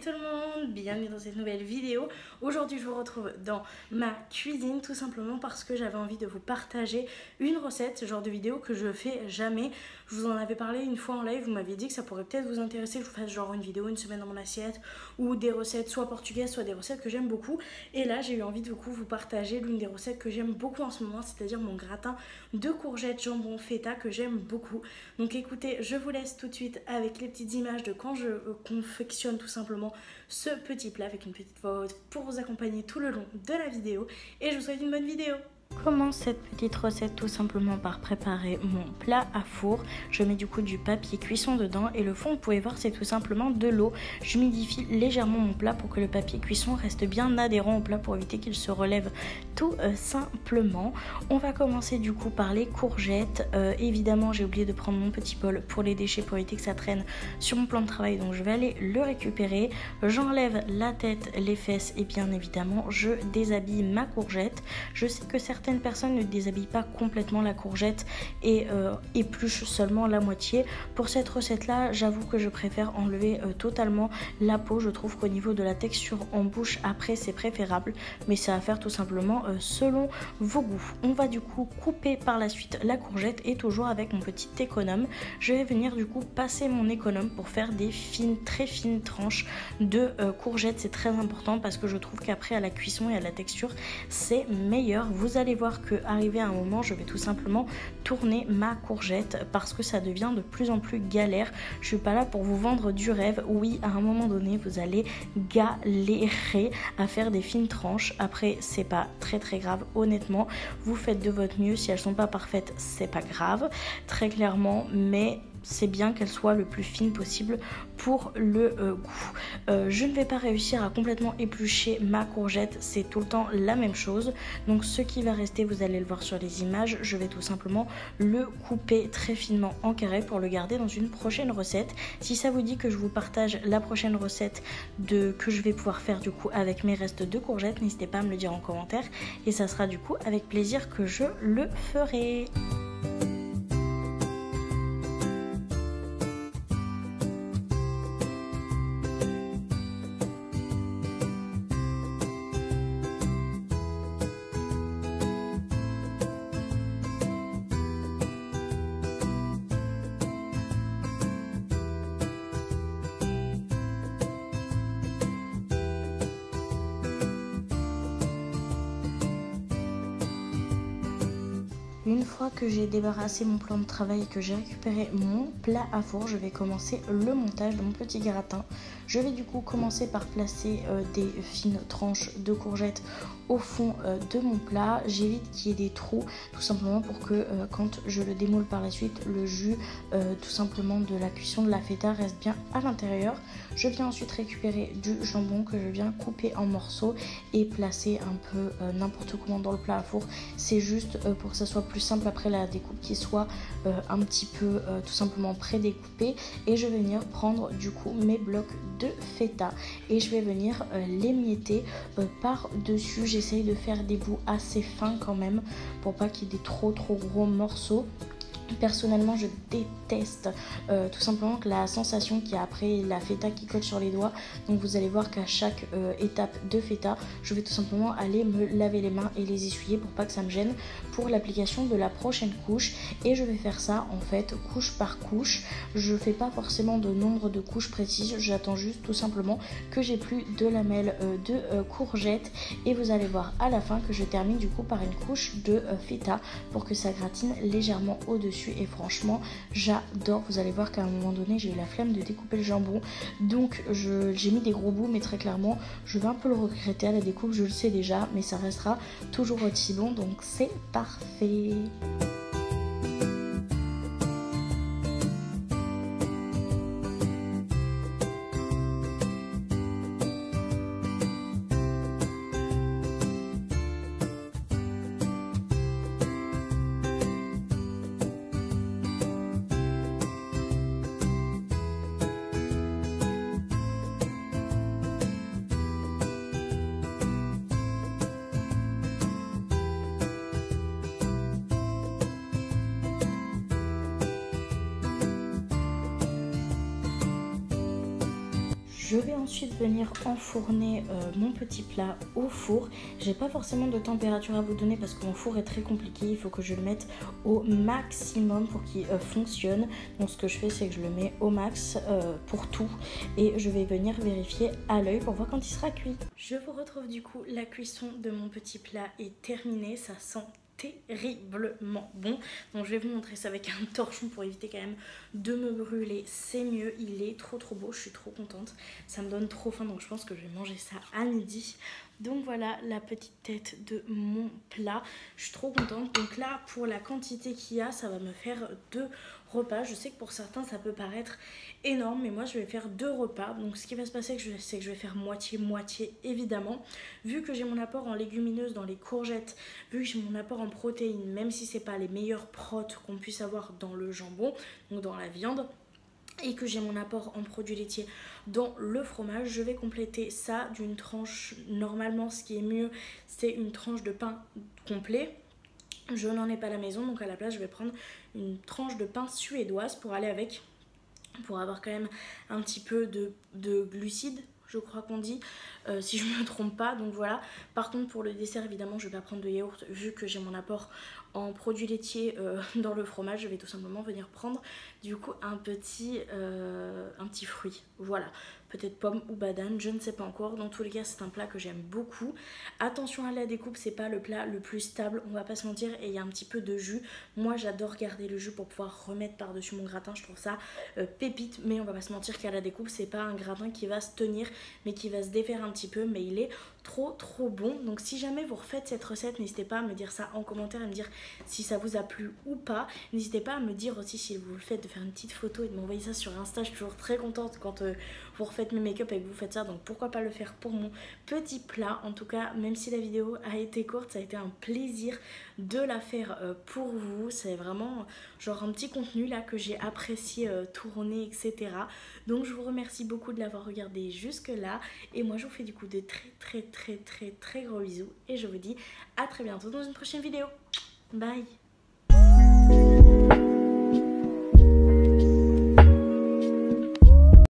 tout le monde, bienvenue dans cette nouvelle vidéo. Aujourd'hui je vous retrouve dans ma cuisine tout simplement parce que j'avais envie de vous partager une recette, ce genre de vidéo que je fais jamais. Je vous en avais parlé une fois en live, vous m'aviez dit que ça pourrait peut-être vous intéresser que je vous fasse genre une vidéo, une semaine dans mon assiette ou des recettes soit portugaises, soit des recettes que j'aime beaucoup. Et là j'ai eu envie de vous partager l'une des recettes que j'aime beaucoup en ce moment, c'est-à-dire mon gratin de courgettes, jambon, feta que j'aime beaucoup. Donc écoutez, je vous laisse tout de suite avec les petites images de quand je confectionne tout simplement ce petit plat avec une petite voix haute pour vous accompagner tout le long de la vidéo et je vous souhaite une bonne vidéo. Commence cette petite recette tout simplement par préparer mon plat à four. Je mets du coup du papier cuisson dedans et le fond, vous pouvez voir, c'est tout simplement de l'eau. J'humidifie légèrement mon plat pour que le papier cuisson reste bien adhérent au plat pour éviter qu'il se relève tout simplement. On va commencer du coup par les courgettes. Évidemment, j'ai oublié de prendre mon petit bol pour les déchets pour éviter que ça traîne sur mon plan de travail, donc je vais aller le récupérer. J'enlève la tête, les fesses et bien évidemment, je déshabille ma courgette. Je sais que certaines personnes ne déshabillent pas complètement la courgette et épluchent seulement la moitié. Pour cette recette là, j'avoue que je préfère enlever totalement la peau. Je trouve qu'au niveau de la texture en bouche après c'est préférable, mais c'est à faire tout simplement selon vos goûts. On va du coup couper par la suite la courgette et toujours avec mon petit économe, je vais venir du coup passer mon économe pour faire des fines, très fines tranches de courgettes. C'est très important parce que je trouve qu'après à la cuisson et à la texture c'est meilleur. Vous allez voir que arrivé à un moment, je vais tout simplement tourner ma courgette parce que ça devient de plus en plus galère. Je suis pas là pour vous vendre du rêve. Oui, à un moment donné, vous allez galérer à faire des fines tranches. Après, c'est pas très grave. Honnêtement, vous faites de votre mieux. Si elles sont pas parfaites, c'est pas grave, très clairement, mais c'est bien qu'elle soit le plus fine possible pour le goût. Je ne vais pas réussir à complètement éplucher ma courgette, c'est tout le temps la même chose. Donc ce qui va rester, vous allez le voir sur les images, je vais tout simplement le couper très finement en carré pour le garder dans une prochaine recette. Si ça vous dit que je vous partage la prochaine recette que je vais pouvoir faire du coup avec mes restes de courgettes, n'hésitez pas à me le dire en commentaire et ça sera du coup avec plaisir que je le ferai. Une fois que j'ai débarrassé mon plan de travail et que j'ai récupéré mon plat à four, je vais commencer le montage de mon petit gratin. Je vais du coup commencer par placer des fines tranches de courgettes au fond de mon plat. J'évite qu'il y ait des trous tout simplement pour que quand je le démoule par la suite, le jus tout simplement de la cuisson de la feta reste bien à l'intérieur. Je viens ensuite récupérer du jambon que je viens couper en morceaux et placer un peu n'importe comment dans le plat à four. C'est juste pour que ça soit plus simple après la découpe, qui soit un petit peu tout simplement pré-découpé. Et je vais venir prendre du coup mes blocs de feta et je vais venir l'émietter par dessus. J'essaye de faire des bouts assez fins quand même pour pas qu'il y ait des trop gros morceaux. Personnellement, je déteste tout simplement que la sensation qu'il y a après la feta qui colle sur les doigts. Donc vous allez voir qu'à chaque étape de feta, je vais tout simplement aller me laver les mains et les essuyer pour pas que ça me gêne pour l'application de la prochaine couche. Et je vais faire ça en fait couche par couche. Je fais pas forcément de nombre de couches précises, j'attends juste tout simplement que j'ai plus de lamelles de courgettes et vous allez voir à la fin que je termine du coup par une couche de feta pour que ça gratine légèrement au-dessus. Et franchement j'adore. Vous allez voir qu'à un moment donné j'ai eu la flemme de découper le jambon, donc j'ai mis des gros bouts, mais très clairement je vais un peu le regretter à la découpe, je le sais déjà, mais ça restera toujours aussi bon, donc c'est parfait. Je vais ensuite venir enfourner mon petit plat au four. J'ai pas forcément de température à vous donner parce que mon four est très compliqué. Il faut que je le mette au maximum pour qu'il fonctionne. Donc ce que je fais, c'est que je le mets au max pour tout et je vais venir vérifier à l'œil pour voir quand il sera cuit. Je vous retrouve du coup, la cuisson de mon petit plat est terminée. Ça sent terriblement bon, donc je vais vous montrer ça avec un torchon pour éviter quand même de me brûler, c'est mieux. Il est trop beau, je suis trop contente, ça me donne trop faim, donc je pense que je vais manger ça à midi. Donc voilà la petite tête de mon plat, je suis trop contente. Donc là, pour la quantité qu'il y a, ça va me faire 2 repas. Je sais que pour certains ça peut paraître énorme, mais moi je vais faire 2 repas. Donc ce qui va se passer, c'est que je vais faire moitié évidemment, vu que j'ai mon apport en légumineuses dans les courgettes, vu que j'ai mon apport en protéines, même si c'est pas les meilleures protes qu'on puisse avoir dans le jambon, donc dans la viande, et que j'ai mon apport en produits laitiers dans le fromage, je vais compléter ça d'une tranche. Normalement ce qui est mieux, c'est une tranche de pain complet. Je n'en ai pas à la maison, donc à la place je vais prendre une tranche de pain suédoise pour aller avec, pour avoir quand même un petit peu de glucides, je crois qu'on dit, si je ne me trompe pas. Donc voilà. Par contre pour le dessert, évidemment je vais pas prendre de yaourt vu que j'ai mon apport en produits laitiers dans le fromage. Je vais tout simplement venir prendre du coup un petit fruit, voilà, peut-être pomme ou banane, je ne sais pas encore. Dans tous les cas c'est un plat que j'aime beaucoup. Attention à la découpe, c'est pas le plat le plus stable, on va pas se mentir, et il y a un petit peu de jus. Moi j'adore garder le jus pour pouvoir remettre par dessus mon gratin, je trouve ça pépite, mais on va pas se mentir qu'à la découpe c'est pas un gratin qui va se tenir mais qui va se défaire un petit peu, mais il est trop bon. Donc si jamais vous refaites cette recette, n'hésitez pas à me dire ça en commentaire et me dire si ça vous a plu ou pas. N'hésitez pas à me dire aussi si vous le faites, de faire une petite photo et de m'envoyer ça sur Insta. Je suis toujours très contente quand vous refaites mes make-up et que vous faites ça, donc pourquoi pas le faire pour mon petit plat. En tout cas, même si la vidéo a été courte, ça a été un plaisir de la faire pour vous. C'est vraiment genre un petit contenu là que j'ai apprécié tourner, etc. Donc je vous remercie beaucoup de l'avoir regardé jusque là, et moi je vous fais du coup de très gros bisous et je vous dis à très bientôt dans une prochaine vidéo. Bye.